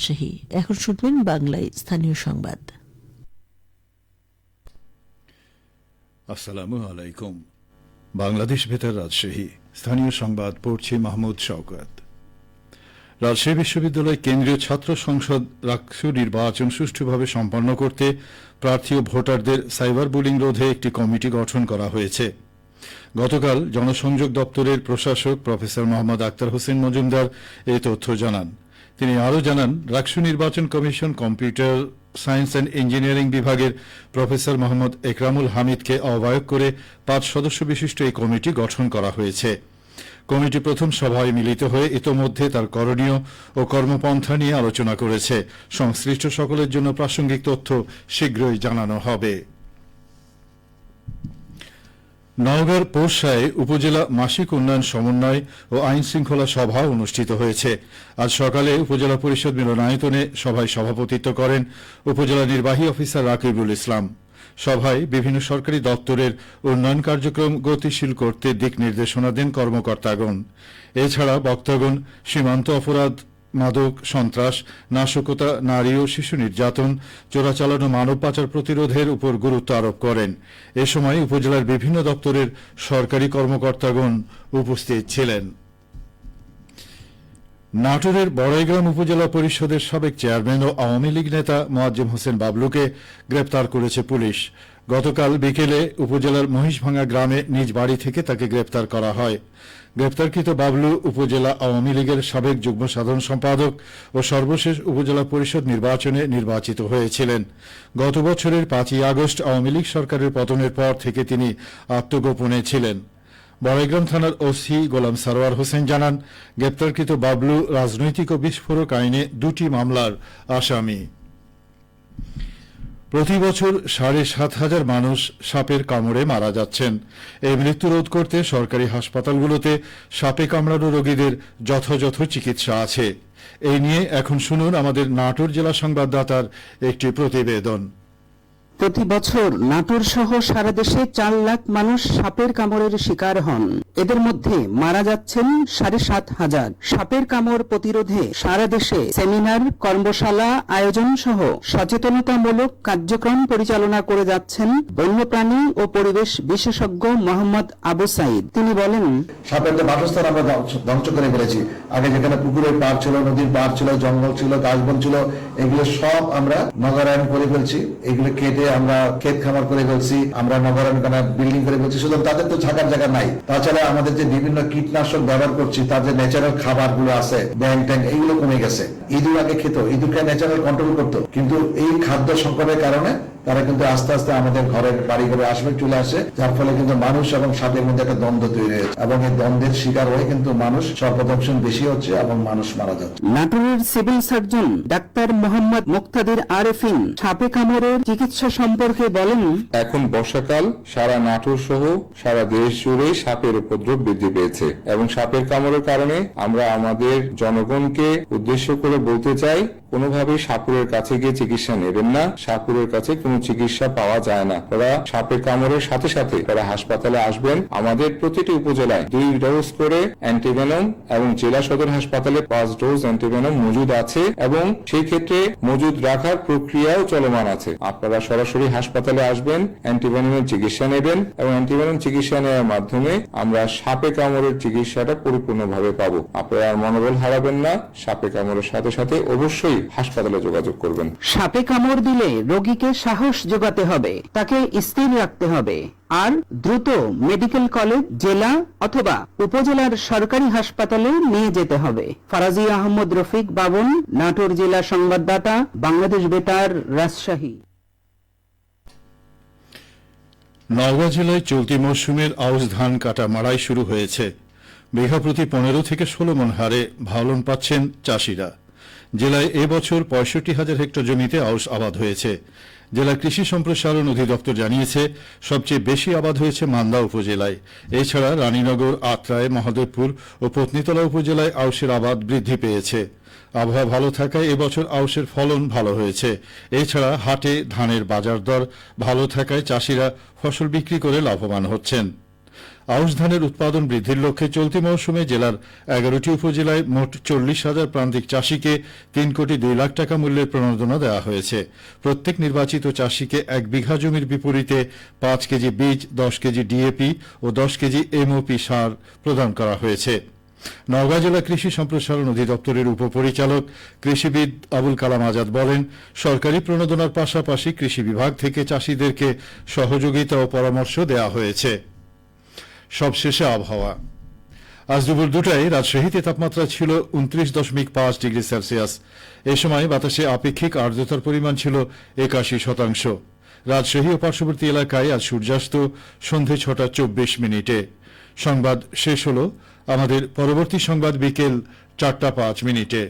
রাজশাহী। এখন শুনবেন বাংলায় স্থানীয় সংবাদ। আসসালামু আলাইকুম। বাংলাদেশ বেতার রাজশাহী স্থানীয় সংবাদ পড়ছি মাহমুদ শওকত। রাজশাহী বিশ্ববিদ্যালয় কেন্দ্রীয় ছাত্র সংসদ রাকসু নির্বাচন সুষ্ঠুভাবে সম্পন্ন করতে প্রার্থী ও ভোটারদের সাইবার বুলিং রোধে একটি কমিটি গঠন করা হয়েছে। গতকাল জনসংযোগ দপ্তরের প্রশাসক প্রফেসর মোহাম্মদ আক্তার হোসেন মজুমদার এই তথ্য জানান। তিনি আরও জানান, রাকসু নির্বাচন commission computer science and engineering বিভাগের প্রফেসর মোহাম্মদ একরামুল হামিদকে আহ্বায়ক করে 5 সদস্য বিশিষ্ট এই কমিটি গঠন করা হয়েছে। কমিটি প্রথম সভায় মিলিত হয়ে ইতোমধ্যে তার করণীয় ও কর্মপন্থা নিয়ে আলোচনা করেছে। সংশ্লিষ্ট সকলের জন্য প্রাসঙ্গিক তথ্য শীঘ্রই জানানো হবে। নওগাঁর পোরশায় উপজেলা মাসিক উন্নয়ন সমন্বয় ও আইন শৃঙ্খলা সভা অনুষ্ঠিত হয়েছে। আজ সকালে উপজেলা পরিষদ মিলনায়তনে সভায় সভাপতিত্ব করেন উপজেলা নির্বাহী অফিসার রাকিবুল ইসলাম। সভায় বিভিন্ন সরকারি দপ্তরের উন্নয়ন কার্যক্রম গতিশীল করতে দিক নির্দেশনা দেন কর্মকর্তাগণ। এছাড়া বক্তাগণ সীমান্ত অপরাধ, মাদক, সন্ত্রাস, নাশকতা, নারী ও শিশু নির্যাতন, চোরাচালান ও মানব পাচার প্রতিরোধের উপর গুরুত্ব আরোপ করেন। এ সময় উপজেলার বিভিন্ন দপ্তরের সরকারি কর্মকর্তাগণ উপস্থিত ছিলেন। নাটোরের বড়াইগ্রাম উপজেলা পরিষদের সাবেক চেয়ারম্যান ও আওয়ামী লীগ নেতা মোয়াজ্জেম হোসেন বাবলুকে গ্রেপ্তার করেছে পুলিশ। গতকাল বিকেলে উপজেলার মহিষভাঙ্গা গ্রামে নিজ বাড়ি থেকে তাকে গ্রেপ্তার করা হয়। গ্রেপ্তারকৃত বাবলু উপজেলা আওয়ামী লীগের সাবেক যুগ্ম সাধারণ সম্পাদক ও সর্বশেষ উপজেলা পরিষদ নির্বাচনে নির্বাচিত হয়েছিলেন। গত বছরের 5ই আগস্ট আওয়ামী লীগ সরকারের পতনের পর থেকে তিনি আত্মগোপনে ছিলেন। বড়াইগ্রাম থানার ওসি গোলাম সারোয়ার হোসেন জানান, গ্রেপ্তারকৃত বাবলু রাজনৈতিক ও বিস্ফোরক আইনে 2টি মামলার আসামি। প্রতি বছর 7,500 মানুষ সাপের কামড়ে মারা যাচ্ছেন। এই মৃত্যু রোধ করতে সরকারি হাসপাতালগুলোতে সাপে কামড়ানো রোগীদের যথাযথ চিকিৎসা আছে। এই নিয়ে এখন শুনুন আমাদের নাটোর জেলা সংবাদদাতার একটি প্রতিবেদন। প্রতি বছর নাটোর সহ সারা দেশে 4 লাখ মানুষ সাপের কামড়ের শিকার হন। এদের মধ্যে মারা যাচ্ছেন 7,500। সাপের কামড় প্রতিরোধে সারা দেশে সেমিনার, কর্মশালা আয়োজন সহ সচেতনতামূলক কার্যক্রম পরিচালনা করে যাচ্ছেন বন্যপ্রাণী ও পরিবেশ বিশেষজ্ঞ মোহাম্মদ আবু সাইদ। তিনি বলেন, সাপের যে বাসস্থান আমরা ধ্বংস করে ফেলেছি। আগে যেখানে পুকুরের পাড় ছিল, নদীর পাড় ছিল, জঙ্গল ছিল, গাছবন ছিল, এগুলো সব আমরা নগরায়ণ করে ফেলছি। এগুলো কেটে আমরা ক্ষেত খামার করে ফেলছি, আমরা নগরায়ণ বিল্ডিং করে ফেলছি। শুধু তাদের তো থাকার জায়গা নাই। তাছাড়া আমাদের যে বিভিন্ন কীটনাশক ব্যবহার করছি, তার যে ন্যাচারাল খাবার গুলো আছে, ব্যাং ট্যাং, এইগুলো কমে গেছে। ইঁদুর আগে খেত, ইঁদুরকে ন্যাচারাল কন্ট্রোল করতো, কিন্তু এই খাদ্য সংকটের কারণে তারা কিন্তু আস্তে আস্তে আমাদের ঘরের বাড়ি ঘরে আসবে চলে আসে, যার ফলে কিন্তু মানুষ এবং সাপের মধ্যে একটা দ্বন্দ্ব তৈরি হয়েছে এবং এই দ্বন্দ্বের শিকার হয়ে কিন্তু মানুষ সর্বদংশন বেশি হচ্ছে এবং মানুষ মারা যাচ্ছে। নাটোরের সিভিল সার্জন ডাক্তার মোহাম্মদ মুক্তাদির আরেফিন সাপে কামড়ের চিকিৎসা সম্পর্কে বলেন, এখন বর্ষাকাল, সারা নাটোর সহ সারা দেশ জুড়েই সাপের উপদ্রব বৃদ্ধি পেয়েছে এবং সাপের কামড়ের কারণে আমরা আমাদের জনগণকে উদ্দেশ্য করে বলতে চাই, কোনোভাবেই সাপুরের কাছে গিয়ে চিকিৎসা নেবেন না। সাপুরের কাছে কোনো চিকিৎসা পাওয়া যায় না। ওরা সাপের কামড়ের সাথে সাথে তারা হাসপাতালে আসবেন। আমাদের প্রতিটি উপজেলায় 2 ডোজ করে অ্যান্টিভেনম এবং জেলা সদর হাসপাতালে 5 ডোজ অ্যান্টিভেনম মজুদ আছে এবং সেই ক্ষেত্রে মজুদ রাখার প্রক্রিয়াও চলমান আছে। আপনারা সরাসরি হাসপাতালে আসবেন, অ্যান্টিভেনমের চিকিৎসা নেবেন এবং অ্যান্টিভেনম চিকিৎসা নেওয়ার মাধ্যমে আমরা সাপে কামড়ের চিকিৎসাটা পরিপূর্ণভাবে পাবো। আপনারা আর মনোবল হারাবেন না। সাপে কামড়ের সাথে সাথে অবশ্যই হাসপাতালে যোগাযোগ করবেন। সাপে কামড় দিলে রোগীকে সাহস যোগাতে হবে, তাকে স্থির রাখতে হবে আর দ্রুত মেডিকেল কলেজ, জেলা অথবা উপজেলার সরকারি হাসপাতালে নিয়ে যেতে হবে। ফারাজি আহমদ রফিক, বাবন, নাটোর জেলা সংবাদদাতা, বাংলাদেশ বেতার, রাজশাহী। নওগাঁ জেলায় চলতি মৌসুমের আউশ ধান কাটা মাড়াই শুরু হয়েছে। বিঘা প্রতি 15 থেকে 16 মণ হারে ফলন পাচ্ছেন চাষিরা। জেলায় এবছর 65,000 হেক্টর জমিতে আউশ আবাদ হয়েছে। জেলা কৃষি সম্প্রসারণ অধিদপ্তর জানিয়েছে, সবচেয়ে বেশি আবাদ হয়েছে মান্দা উপজেলায়। এছাড়া রানীনগর, আত্রাই, মহাদেবপুর ও পত্নীতলা উপজেলায় আউশের আবাদ বৃদ্ধি পেয়েছে। আবহাওয়া ভালো থাকায় এবছর আউশের ফলন ভালো হয়েছে। এছাড়া হাটে ধানের বাজার দর ভালো থাকায় চাষিরা ফসল বিক্রি করে লাভবান হচ্ছেন। আউশ ধানের উৎপাদন বৃদ্ধির লক্ষ্যে চলতি মৌসুমে জেলার 11টি উপজেলায় মোট 40,000 প্রান্তিক চাষীকে 3,02,00,000 টাকা মূল্যের প্রণোদনা দেওয়া হয়েছে। প্রত্যেক নির্বাচিত চাষীকে 1 বিঘা জমির বিপরীতে 5 কেজি বীজ, 10 কেজি ডিএপি ও 10 কেজি এমওপি সার প্রদান করা হয়েছে। নওগাঁ জেলা কৃষি সম্প্রসারণ অধিদপ্তরের উপপরিচালক কৃষিবিদ আবুল কালাম আজাদ বলেন, সরকারি প্রণোদনার পাশাপাশি কৃষি বিভাগ থেকে চাষীদেরকে সহযোগিতা ও পরামর্শ দেওয়া হয়েছে। সবশেষে আবহাওয়া। আজ দুপুর 2টায় রাজশাহীতে তাপমাত্রা ছিল 29.5 ডিগ্রি সেলসিয়াস। এ সময় বাতাসে আপেক্ষিক আর্দ্রতার পরিমাণ ছিল 81%। রাজশাহী ও পার্শ্ববর্তী এলাকায় আজ সূর্যাস্ত সন্ধে 6:24। সংবাদ শেষ হল। আমাদের পরবর্তী সংবাদ বিকেল 4:05।